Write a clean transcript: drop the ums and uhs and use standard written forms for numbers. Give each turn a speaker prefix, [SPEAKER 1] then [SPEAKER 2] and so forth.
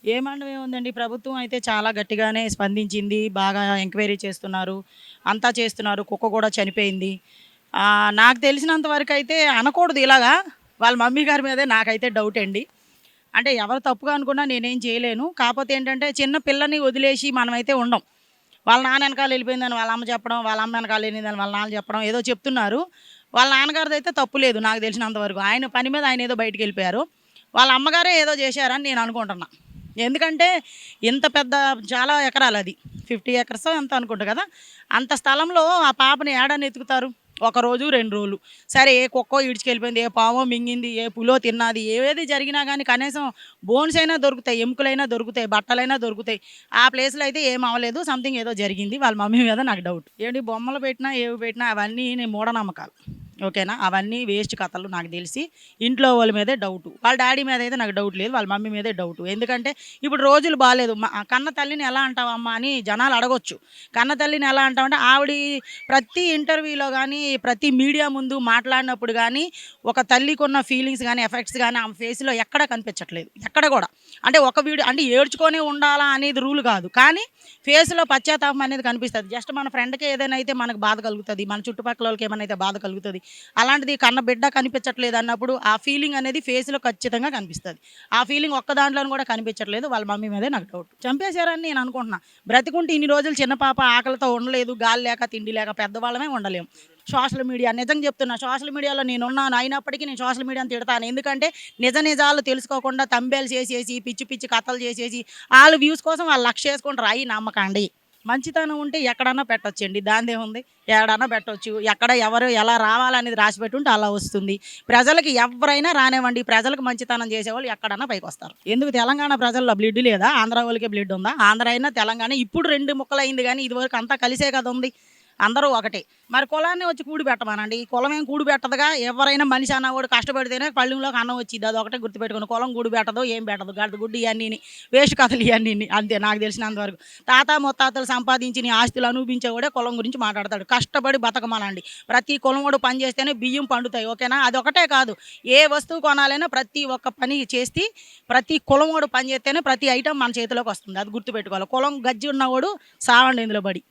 [SPEAKER 1] ఏమండం ఏముందండి. ప్రభుత్వం అయితే చాలా గట్టిగానే స్పందించింది. బాగా ఎంక్వైరీ చేస్తున్నారు. అంతా చేస్తున్నారు. కుక్క గూడా చనిపోయింది. నాకు తెలిసినంత వరకైతే అనకూడదు ఇలాగా. వాళ్ళ మమ్మీ గారి మీదే నాకైతే డౌటండి. అంటే ఎవరు తప్పుగా అనుకున్నా నేనేం చేయలేను. కాపోతే ఏంటంటే చిన్న పిల్లని వదిలేసి మనమైతే ఉండం. వాళ్ళ నాన్న ఎనకాల ఎళ్ళిపోయిందని వాళ్ళ అమ్మ చెప్పడం, వాళ్ళ అమ్మ ఎనకాల ఎళ్ళిందని వాళ్ళ నాన్న చెప్పడం ఏదో చెప్తున్నారు. వాళ్ళ నాన్నగారిదైతే తప్పు లేదు నాకు తెలిసినంత వరకు. ఆయన పని మీద ఆయనేదో బయటికెళ్ళిపోయారు. వాళ్ళ అమ్మగారే ఏదో చేశారని నేను అనుకుంటున్నా. ఎందుకంటే ఇంత పెద్ద చాలా ఎకరాలది. 50 ఎకర్సో ఎంతో అనుకుంటా కదా! అంత స్థలంలో ఆ పాపని ఏడని ఎతుకుతారు? ఒక రోజు, 2 రోజులు. సరే ఏ కుక్కో ఈడ్చుకెళ్ళిపోయింది, ఏ పామో మింగింది, ఏ పులో తిన్నాది, ఏది జరిగినా గానీ కనీసం బోన్స్ అయినా దొరుకుతాయి, ఎముకలైనా దొరుకుతాయి, బట్టలైనా దొరుకుతాయి. ఆ ప్లేస్‌లో అయితే ఏం అవ్వలేదు. సంథింగ్ ఏదో జరిగింది. వాళ్ళ మమ్మీ మీద నాకు డౌట్. ఏండి బొమ్మలు పెట్టినా, ఏవి పెట్టినా అవన్నీ మూఢనమ్మకాలు. ఓకేనా? అవన్నీ వేస్ట్ కథలు నాకు తెలిసి. ఇంట్లో వాళ్ళ మీదే డౌటు. వాళ్ళ డ్యాడీ మీదయితే నాకు డౌట్ లేదు. వాళ్ళ మమ్మీ మీదే డౌటు. ఎందుకంటే ఇప్పుడు రోజులు బాలేదు. కన్న తల్లిని ఎలా అంటావమ్మా అని జనాలు అడగొచ్చు. కన్న తల్లిని ఎలా అంటావంటే ఆవిడి ప్రతి ఇంటర్వ్యూలో గానీ, ప్రతి మీడియా ముందు మాట్లాడినప్పుడు గానీ, ఒక తల్లికున్న ఫీలింగ్స్ గానీ, ఎఫెక్ట్స్ గానీ ఆమె ఫేస్‌లో ఎక్కడా కనిపించట్లేదు. ఎక్కడ గూడా. అంటే ఒక వీడియో అంటే ఏడ్చుకొనే ఉండాలా అనేది రూల్ కాదు. కానీ ఫేస్‌లో పశ్చాత్తాపం అనేది కనిపిస్తది. జస్ట్ మన ఫ్రెండ్‌కే ఏదైనా అయితే మనకు బాధ కలుగుతది. మన చుట్టుపక్కలోళ్ళకి ఏమన్నా అయితే బాధ కలుగుతది. అలాంటిది కన్న బిడ్డ కనిపించట్లేదు అన్నప్పుడు ఆ ఫీలింగ్ అనేది ఫేస్‌లో ఖచ్చితంగా కనిపిస్తది. ఆ ఫీలింగ్ ఒక్క దాంట్లోను కూడా కనిపించట్లేదు. వాళ్ళ మమ్మీ మీదే నాకు డౌట్. చంపేశారని నేను అనుకుంటున్నా. బ్రతికుంటే ఇన్ని రోజులు చిన్న పాప ఆకలితో ఉండలేదు. గాలి లేక, తిండి లేక పెద్దవాళ్ళమే ఉండలేము. సోషల్ మీడియా నిజంగా చెప్తున్నా. సోషల్ మీడియాలో నేనున్నాను. అయినప్పటికీ నేను సోషల్ మీడియాని తిడతాను. ఎందుకంటే నిజాలు తెలుసుకోకుండా తంబేలు చేసేసి, పిచ్చి పిచ్చి కథలు చేసేసి, ఆళ్ళ వ్యూస్ కోసం వాళ్ళు లక్షేసుకుంటారు. అయి నమ్మకండి. మంచితనం ఉంటే ఎక్కడన్నా పెట్టొచ్చండి. దానిదేముంది? ఏడన్నా పెట్టొచ్చు. ఎక్కడ ఎవరు ఎలా రావాలనేది రాసిపెట్టుంటే అలా వస్తుంది. ప్రజలకి ఎవ్వరైనా రానివ్వండి. ప్రజలకు మంచితనం చేసేవాళ్ళు ఎక్కడన్నా పైకొస్తారు. ఎందుకు తెలంగాణ ప్రజల్లో బ్లడ్ లేదా? ఆంధ్ర వాళ్ళకే బ్లడ్ ఉందా? ఆంధ్ర అయినా తెలంగాణ ఇప్పుడు 2 ముక్కలయింది గానీ, ఇదివరకు అంతా కలిసే కదా ఉంది. అందరూ ఒకటే. మరి కులాన్ని వచ్చి కూడి పెట్టమనండి. కులం ఏం కూడి పెట్టదుగా. ఎవరైనా మనిషి అన్నవాడు కష్టపడితేనే పళ్ళెంలోకి అన్నం వచ్చిద్ది. అదొకటే గుర్తుపెట్టుకోండి. కులం కూడి పెట్టదు, ఏం పెట్టదు. గడసగుడ్డు ఇయన్నీని. వేస్ట్ కథలు ఇయన్నీని. అంతే నాకు తెలిసినంత వరకు. తాత ముత్తాతలు సంపాదించిన ఆస్తులు అనుభవించేవాడే కులం గురించి మాట్లాడతాడు. కష్టపడి బతకమనండి. ప్రతి కులమోడు పని చేస్తేనే బియ్యం పండుతాయి. ఓకేనా? అదొకటే కాదు. ఏ వస్తువు కొనాలైనా ప్రతి ఒక్క పని చేసి ప్రతి కులమోడు పని చేస్తేనే ప్రతి ఐటెం మన చేతిలోకి వస్తుంది. అది గుర్తుపెట్టుకోవాలి. కులం గజ్జి ఉన్నవాడు సావండి ఇందులో బడి.